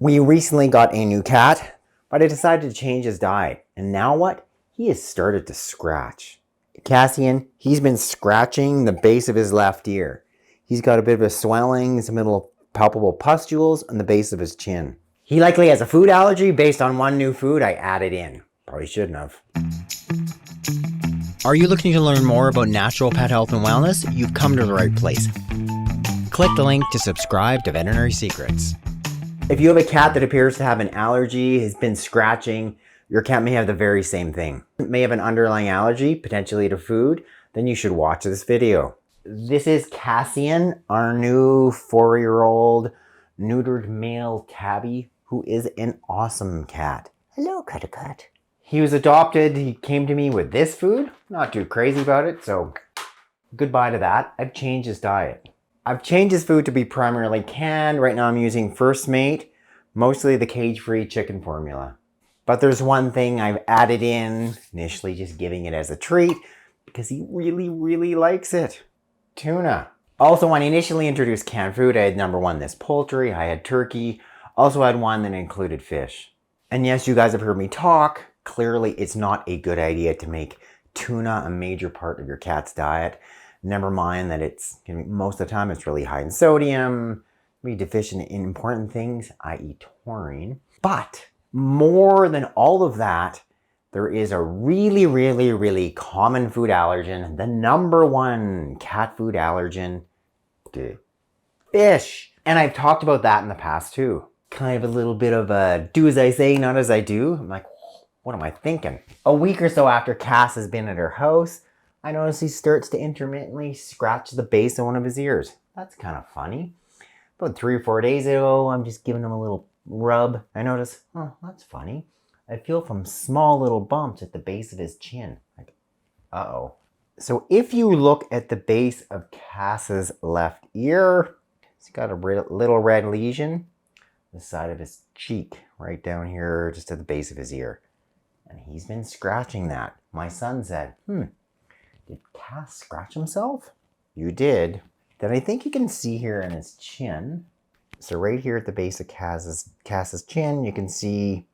We recently got a new cat, but I decided to change his diet. And now what? He has started to scratch. Cassian, he's been scratching the base of his left ear. He's got a bit of a swelling, some little palpable pustules on the base of his chin. He likely has a food allergy based on one new food I added in. Probably shouldn't have. Are you looking to learn more about natural pet health and wellness? You've come to the right place. Click the link to subscribe to Veterinary Secrets. If you have a cat that appears to have an allergy, has been scratching, your cat may have the very same thing. It may have an underlying allergy, potentially to food, then you should watch this video. This is Cassian, our new 4-year-old neutered male tabby, who is an awesome cat. Hello, Cuttercut. He was adopted. He came to me with this food. Not too crazy about it, so goodbye to that. I've changed his diet. I've changed his food to be primarily canned. Right now I'm using First Mate, mostly the cage-free chicken formula. But there's one thing I've added in, initially just giving it as a treat, because he really likes it. Tuna. Also, when I initially introduced canned food, I had number one, this poultry, I had turkey, also had one that included fish. And yes, you guys have heard me talk. Clearly, it's not a good idea to make tuna a major part of your cat's diet. Never mind that it's, most of the time, it's really high in sodium, be deficient in important things, i.e. taurine. But more than all of that, there is a really common food allergen, the number one cat food allergen, fish. And I've talked about that in the past too. Kind of a little bit of a do as I say, not as I do. I'm like, what am I thinking? A week or so after Cass has been at her house, I notice he starts to intermittently scratch the base of one of his ears. That's kind of funny. About 3 or 4 days ago, I'm just giving him a little rub. I notice, oh, that's funny. I feel some small little bumps at the base of his chin. Like, uh-oh. So if you look at the base of Cass's left ear, he's got a little red lesion, the side of his cheek, right down here, just at the base of his ear. And he's been scratching that. My son said, did Cass scratch himself? You did. Then I think you can see here in his chin. So right here at the base of Cass's chin, you can see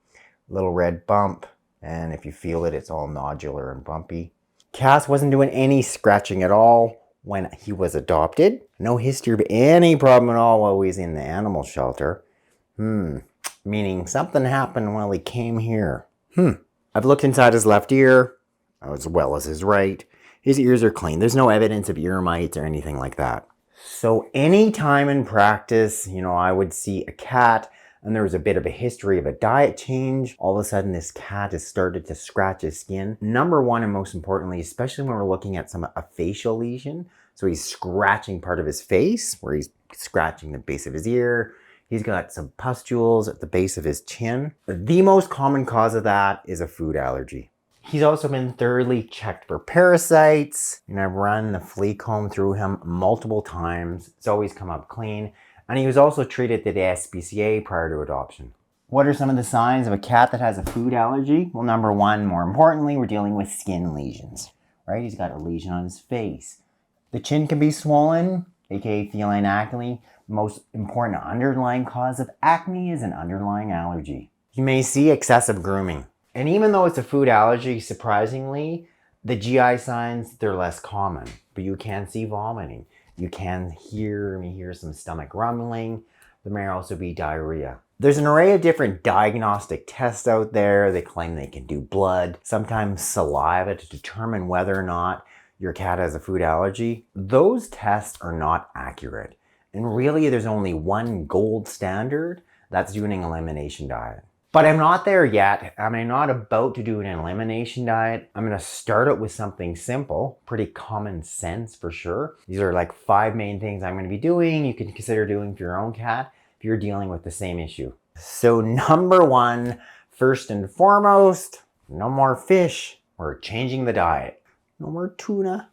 a little red bump. And if you feel it, it's all nodular and bumpy. Cass wasn't doing any scratching at all when he was adopted. No history of any problem at all while he was in the animal shelter. Meaning something happened while he came here. I've looked inside his left ear, as well as his right. His ears are clean. There's no evidence of ear mites or anything like that. So anytime in practice, I would see a cat and there was a bit of a history of a diet change. All of a sudden, this cat has started to scratch his skin. Number one, and most importantly, especially when we're looking at a facial lesion. So he's scratching part of his face, where he's scratching the base of his ear. He's got some pustules at the base of his chin. The most common cause of that is a food allergy. He's also been thoroughly checked for parasites, and I've run the flea comb through him multiple times. It's always come up clean. And he was also treated at the SPCA prior to adoption. What are some of the signs of a cat that has a food allergy? Well, number one, more importantly, we're dealing with skin lesions, right? He's got a lesion on his face. The chin can be swollen, aka feline acne. Most important underlying cause of acne is an underlying allergy. You may see excessive grooming. And even though it's a food allergy, surprisingly, the GI signs, they're less common. But you can see vomiting. You can hear some stomach rumbling. There may also be diarrhea. There's an array of different diagnostic tests out there. They claim they can do blood, sometimes saliva, to determine whether or not your cat has a food allergy. Those tests are not accurate. And really, there's only one gold standard. That's doing an elimination diet. But I'm not there yet. I'm not about to do an elimination diet. I'm going to start it with something simple, pretty common sense for sure. These are like 5 main things I'm going to be doing. You can consider doing for your own cat if you're dealing with the same issue. So number one, first and foremost, no more fish. We're changing the diet. No more tuna.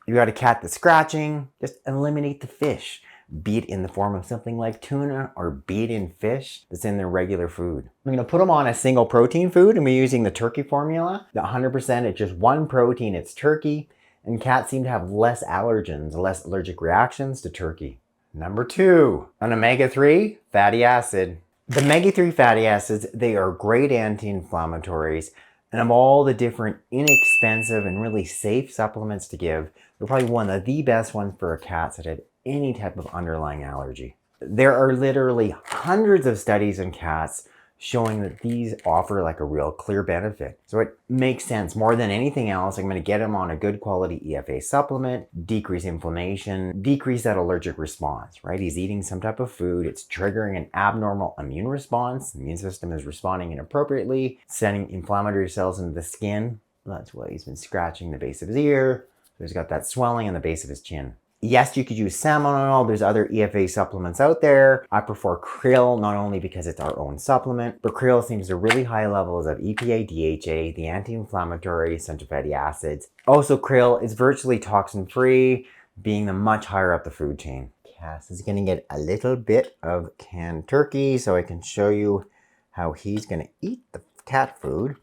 You got a cat that's scratching, just eliminate the fish. Be it in the form of something like tuna or be it in fish that's in their regular food. I'm going to put them on a single protein food and we're using the turkey formula. The 100%, it's just one protein, it's turkey. And cats seem to have less allergens, less allergic reactions to turkey. Number 2, an omega-3 fatty acid. The omega-3 fatty acids, they are great anti-inflammatories, and of all the different inexpensive and really safe supplements to give, they're probably one of the best ones for cats that have any type of underlying allergy. There are literally hundreds of studies in cats showing that these offer like a real clear benefit. So it makes sense. More than anything else, I'm going to get him on a good quality EFA supplement, decrease inflammation, decrease that allergic response, right? He's eating some type of food. It's triggering an abnormal immune response. The immune system is responding inappropriately, sending inflammatory cells into the skin. That's why he's been scratching the base of his ear. So he's got that swelling on the base of his chin. Yes, you could use salmon oil. There's other EFA supplements out there. I prefer krill, not only because it's our own supplement, but krill seems to really high levels of EPA, DHA, the anti-inflammatory essential fatty acids. Also, krill is virtually toxin-free, being the much higher up the food chain. Cass is gonna get a little bit of canned turkey so I can show you how he's gonna eat the cat food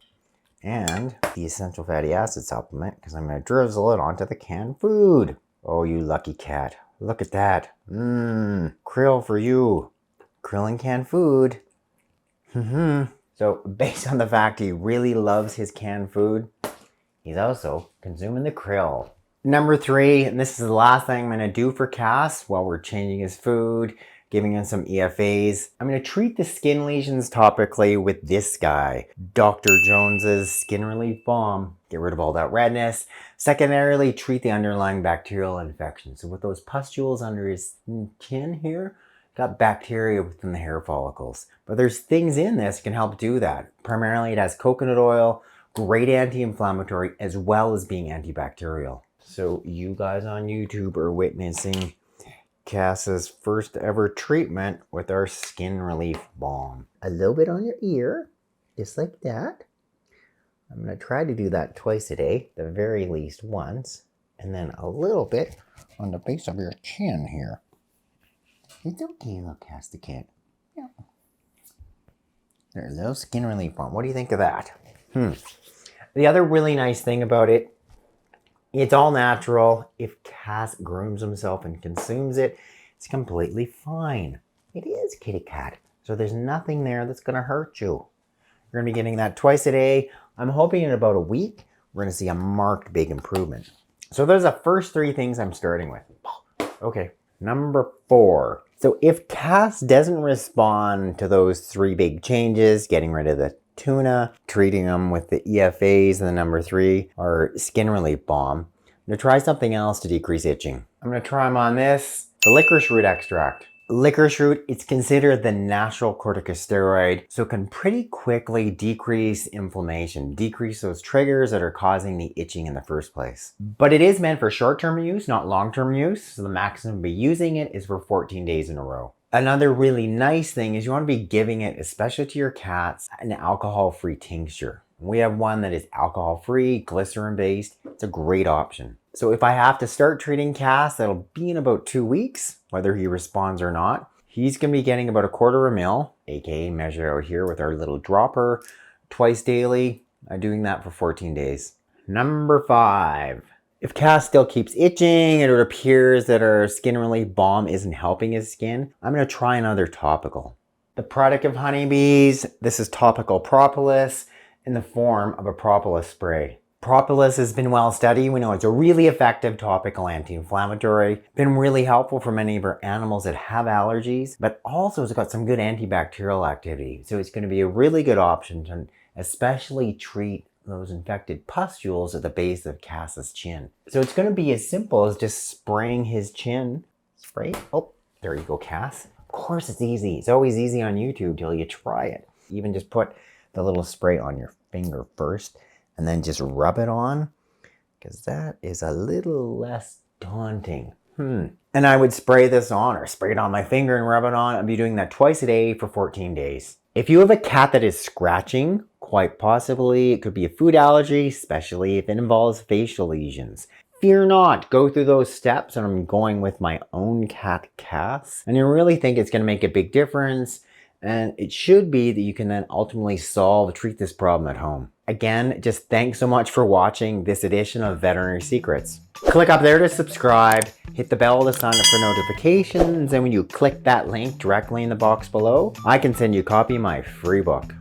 and the essential fatty acid supplement, because I'm gonna drizzle it onto the canned food. Oh, you lucky cat. Look at that. Krill for you. Krill and canned food. So based on the fact he really loves his canned food, he's also consuming the krill. Number 3, and this is the last thing I'm going to do for Cass while we're changing his food, giving him some EFAs. I'm going to treat the skin lesions topically with this guy, Dr. Jones's Skin Relief Balm. Get rid of all that redness. Secondarily, treat the underlying bacterial infection. So with those pustules under his chin here, got bacteria within the hair follicles. But there's things in this that can help do that. Primarily it has coconut oil, great anti-inflammatory, as well as being antibacterial. So you guys on YouTube are witnessing Cass's first ever treatment with our Skin Relief Balm. A little bit on your ear, just like that. I'm going to try to do that twice a day, the very least once. And then a little bit on the base of your chin here. It's okay, look, Cass the cat. Yeah. There's a little Skin Relief Balm. What do you think of that? The other really nice thing about it, it's all natural. If Cass grooms himself and consumes it, it's completely fine. It is kitty cat. So there's nothing there that's going to hurt you. You're going to be getting that twice a day. I'm hoping in about a week, we're going to see a marked big improvement. So those are the first 3 things I'm starting with. Okay, number 4. So if Cass doesn't respond to those 3 big changes, getting rid of the tuna, treating them with the EFAs, and the number 3, or Skin Relief Balm, I'm going to try something else to decrease itching. I'm going to try them on this, the licorice root extract. Licorice root, it's considered the natural corticosteroid, so it can pretty quickly decrease inflammation, decrease those triggers that are causing the itching in the first place. But it is meant for short-term use, not long-term use, so the maximum be using it is for 14 days in a row. Another really nice thing is you want to be giving it, especially to your cats, an alcohol-free tincture. We have one that is alcohol-free, glycerin-based. It's a great option. So if I have to start treating Cass, that'll be in about 2 weeks, whether he responds or not. He's going to be getting about 1/4 ml, aka measured out here with our little dropper, twice daily. I'm doing that for 14 days. Number 5. If Cass still keeps itching and it appears that our Skin Relief Balm isn't helping his skin, I'm going to try another topical. The product of honeybees, this is topical Propolis in the form of a Propolis spray. Propolis has been well studied. We know it's a really effective topical anti-inflammatory. Been really helpful for many of our animals that have allergies, but also it's got some good antibacterial activity. So it's going to be a really good option to especially treat those infected pustules at the base of Cass's chin. So it's going to be as simple as just spraying his chin. Spray. Oh, there you go, Cass. Of course it's easy. It's always easy on YouTube till you try it. Even just put the little spray on your finger first and then just rub it on, because that is a little less daunting. And I would spray this on, or spray it on my finger and rub it on. I'd be doing that twice a day for 14 days. If you have a cat that is scratching, quite possibly it could be a food allergy, especially if it involves facial lesions. Fear not, go through those steps, and I'm going with my own cat, Cass, and you really think it's going to make a big difference. And it should be that you can then ultimately treat this problem at home. Again, just thanks so much for watching this edition of Veterinary Secrets. Click up there to subscribe. hit the bell to sign up for notifications, and when you click that link directly in the box below, I can send you a copy of my free book.